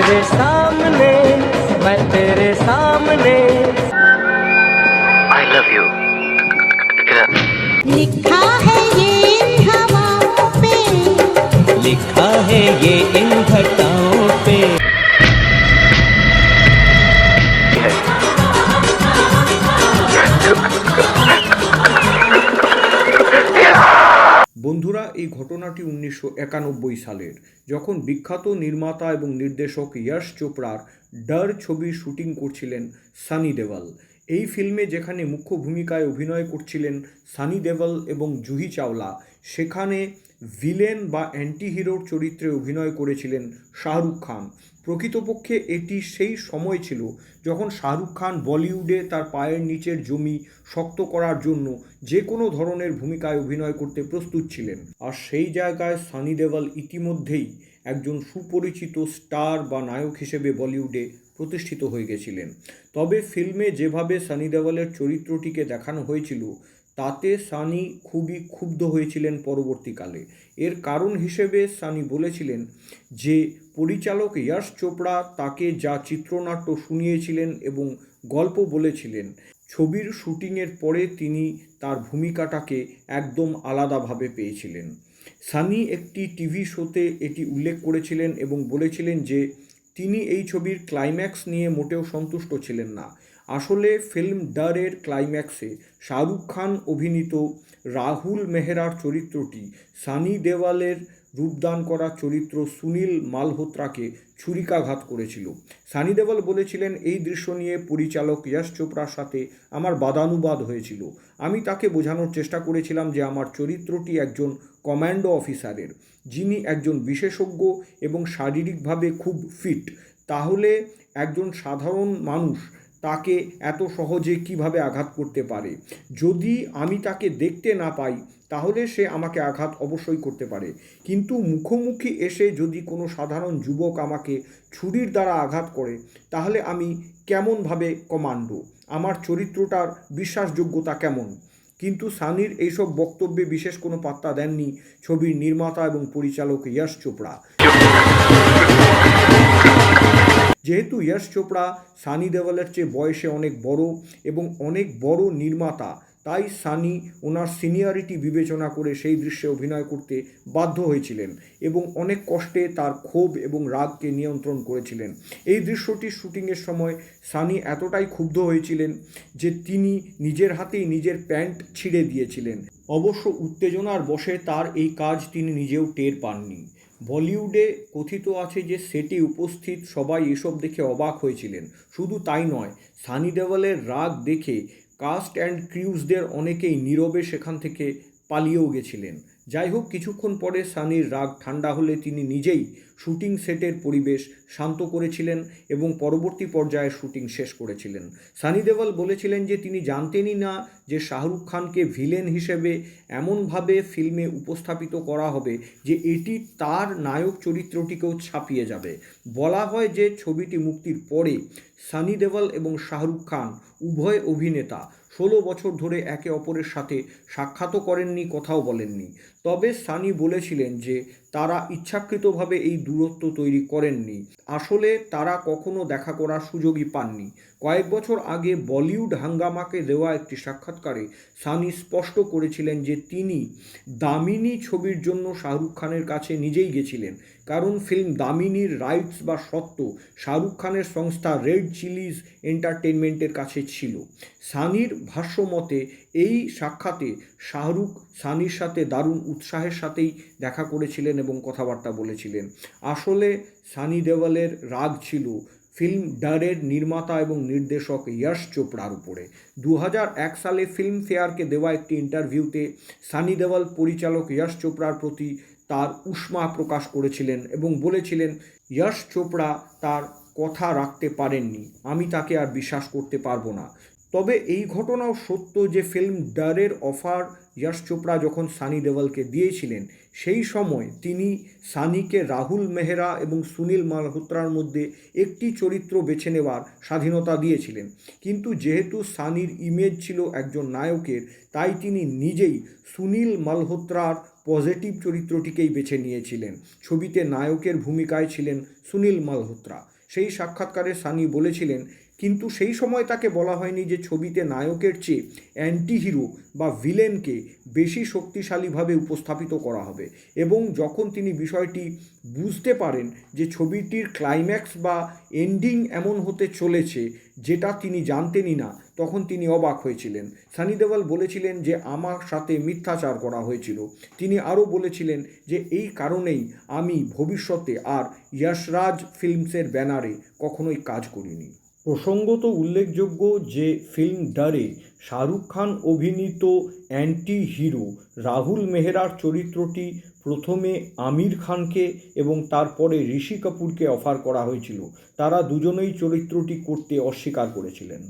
तेरे सामने, मैं तेरे सामने। I love you. लिखा है ये इन हवाओं पे, लिखा है ये इन घटाओं पे। বন্ধুরা, এই ঘটনাটি 1991 সালের, যখন বিখ্যাত নির্মাতা এবং নির্দেশক যশ চোপড়ার ডর ছবির শুটিং করছিলেন সানি দেওল। এই ফিল্মে যেখানে মুখ্য ভূমিকায় অভিনয় করছিলেন সানি দেওল এবং জুহি চাওলা, সেখানে ভিলেন বা অ্যান্টি হিরোর চরিত্রে অভিনয় করেছিলেন শাহরুখ খান। প্রকৃতপক্ষে এটি সেই সময় ছিল যখন শাহরুখ খান বলিউডে তার পায়ের নিচের জমি শক্ত করার জন্য যে কোনো ধরনের ভূমিকায় অভিনয় করতে প্রস্তুত ছিলেন। আর সেই জায়গায় সানি দেওল ইতিমধ্যেই একজন সুপরিচিত স্টার বা নায়ক হিসেবে বলিউডে প্রতিষ্ঠিত হয়ে গেছিলেন। তবে ফিল্মে যেভাবে সানি দেওলের চরিত্রটিকে দেখানো হয়েছিল, তাতে সানি খুবই ক্ষুব্ধ হয়েছিলেন পরবর্তীকালে। এর কারণ হিসেবে সানি বলেছিলেন যে পরিচালক যশ চোপড়া তাকে যা চিত্রনাট্য শুনিয়েছিলেন এবং গল্প বলেছিলেন, ছবির শুটিংয়ের পরে তিনি তার ভূমিকাটাকে একদম আলাদাভাবে পেয়েছিলেন। সানি একটি টিভি শোতে এটি উল্লেখ করেছিলেন এবং বলেছিলেন যে তিনি এই ছবির ক্লাইম্যাক্স নিয়ে মোটেও সন্তুষ্ট ছিলেন না। আসলে ফিল্ম ডরের ক্লাইম্যাক্সে শাহরুখ খান অভিনীত রাহুল মেহরার চরিত্রটি সানি দেওলের রূপদান করা চরিত্র সুনীল মালহোত্রাকে ছুরিকাঘাত করেছিল। সানি দেওল বলেছিলেন, এই দৃশ্য নিয়ে পরিচালক যশ চোপড়ার সাথে আমার বাদানুবাদ হয়েছিল। আমি তাকে বোঝানোর চেষ্টা করেছিলাম যে আমার চরিত্রটি একজন কমান্ডো অফিসারের, যিনি একজন বিশেষজ্ঞ এবং শারীরিকভাবে খুব ফিট। তাহলে একজন সাধারণ মানুষ তাকে এত সহজে কিভাবে আঘাত করতে পারে? যদি আমি তাকে দেখতে না পাই তাহলে সে আমাকে আঘাত অবশ্যই করতে পারে, কিন্তু মুখোমুখি এসে যদি কোনো সাধারণ যুবক আমাকে ছুরির দ্বারা আঘাত করে, তাহলে আমি কেমনভাবে কমান্ডো? আমার চরিত্রটার বিশ্বাসযোগ্যতা কেমন? কিন্তু সানির এইসব বক্তব্যে বিশেষ কোনো পাত্তা দেননি ছবির নির্মাতা এবং পরিচালক যশ চোপড়া। যেহেতু যশ চোপড়া সানি দেওলের চেয়ে বয়সে অনেক বড় এবং অনেক বড় নির্মাতা, তাই সানি ওনার সিনিয়রিটি বিবেচনা করে সেই দৃশ্যে অভিনয় করতে বাধ্য হয়েছিলেন এবং অনেক কষ্টে তার ক্ষোভ এবং রাগকে নিয়ন্ত্রণ করেছিলেন। এই দৃশ্যটির শুটিংয়ের সময় সানি এতটাই ক্ষুব্ধ হয়েছিলেন যে তিনি নিজের হাতেই নিজের প্যান্ট ছিঁড়ে দিয়েছিলেন। অবশ্য উত্তেজনার বশে তার এই কাজ তিনি নিজেও টের পাননি। বলিউডে কথিত আছে যে সেটে উপস্থিত সবাই এসব দেখে অবাক হয়েছিলেন। শুধু তাই নয়, সানি দেওলের রাগ দেখে কাস্ট অ্যান্ড ক্রিউজদের অনেকেই নীরবে সেখান থেকে পালিয়েও গেছিলেন। যাই হোক, কিছুক্ষণ পরে সানির রাগ ঠান্ডা হলে তিনি নিজেই শুটিং সেটের পরিবেশ শান্ত করেছিলেন এবং পরবর্তী পর্যায়ে শুটিং শেষ করেছিলেন। সানি দেওল বলেছিলেন যে তিনি জানতেনই না যে শাহরুখ খানকে ভিলেন হিসেবে এমনভাবে ফিল্মে উপস্থাপিত করা হবে যে এটি তার নায়ক চরিত্রটিকেও ছাপিয়ে যাবে। বলা হয় যে ছবিটি মুক্তির পরে সানি দেওল এবং শাহরুখ খান উভয় অভিনেতা 16 বছর ধরে একে অপরের সাথে সাক্ষাৎও করেননি, কথাও বলেননি। তবে সানি বলেছিলেন যে তারা ইচ্ছাকৃতভাবে এই দূরত্ব তৈরি করেননি, আসলে তারা কখনো দেখা করার সুযোগই পাননি। কয়েক বছর আগে বলিউড হাঙ্গামাকে দেওয়া একটি সাক্ষাৎকারে সানি স্পষ্ট করেছিলেন যে তিনি দামিনী ছবির জন্য শাহরুখ খানের কাছে নিজেই গেছিলেন, কারণ ফিল্ম দামিনীর রাইটস বা সত্ত্ব শাহরুখ খানের সংস্থা রেড চিলিজ এন্টারটেনমেন্টের কাছে ছিল। সানির ভাষ্যমতে এই সাক্ষাতে শাহরুখ সানির সাথে দারুণ উৎসাহের সাথেই দেখা করেছিলেন এবং কথাবার্তা বলেছিলেন। আসলে সানি দেওলের রাগ ছিল ফিল্ম ডরের নির্মাতা এবং নির্দেশক যশ চোপড়ার উপরে। 2001 সালে ফিল্মফেয়ারকে দেওয়া একটি ইন্টারভিউতে সানি দেওল পরিচালক যশ চোপড়ার প্রতি তার উষ্মা প্রকাশ করেছিলেন এবং বলেছিলেন, যশ চোপড়া তার কথা রাখতে পারেননি, আমি তাকে আর বিশ্বাস করতে পারবো না। তবে এই ঘটনাও সত্য যে ফিল্ম ডরের অফার যশ চোপড়া যখন সানি দেওলকে দিয়েছিলেন, সেই সময় তিনি সানিকে রাহুল মেহরা এবং সুনীল মালহোত্রার মধ্যে একটি চরিত্র বেছে নেওয়ার স্বাধীনতা দিয়েছিলেন। কিন্তু যেহেতু সানির ইমেজ ছিল একজন নায়কের, তাই তিনি নিজেই সুনীল মালহোত্রার পজিটিভ চরিত্রটিকেই বেছে নিয়েছিলেন। ছবিতে নায়কের ভূমিকায় ছিলেন সুনীল মালহোত্রা। সেই সাক্ষাৎকারে সানি বলেছিলেন, কিন্তু সেই সময় তাকে বলা হয়নি যে ছবিতে নায়কের চেয়ে অ্যান্টি হিরো বা ভিলেনকে বেশি শক্তিশালীভাবে উপস্থাপিত করা হবে। এবং যখন তিনি বিষয়টি বুঝতে পারেন যে ছবিটির ক্লাইম্যাক্স বা এন্ডিং এমন হতে চলেছে যেটা তিনি জানতেনই না, তখন তিনি অবাক হয়েছিলেন। সানি দেওয়াল বলেছিলেন যে আমার সাথে মিথ্যাচার করা হয়েছিল। তিনি আরও বলেছিলেন যে এই কারণেই আমি ভবিষ্যতে আর যশরাজ ফিল্মসের ব্যানারে কখনোই কাজ করিনি। প্রসঙ্গত উল্লেখযোগ্য যে ফিল্ম ডারে শাহরুখ খান অভিনীত অ্যান্টি হিরো রাহুল মেহরার চরিত্রটি প্রথমে আমির খানকে এবং তারপরে ঋষি কাপুরকে অফার করা হয়েছিল, তারা দুজনেই চরিত্রটি করতে অস্বীকার করেছিলেন।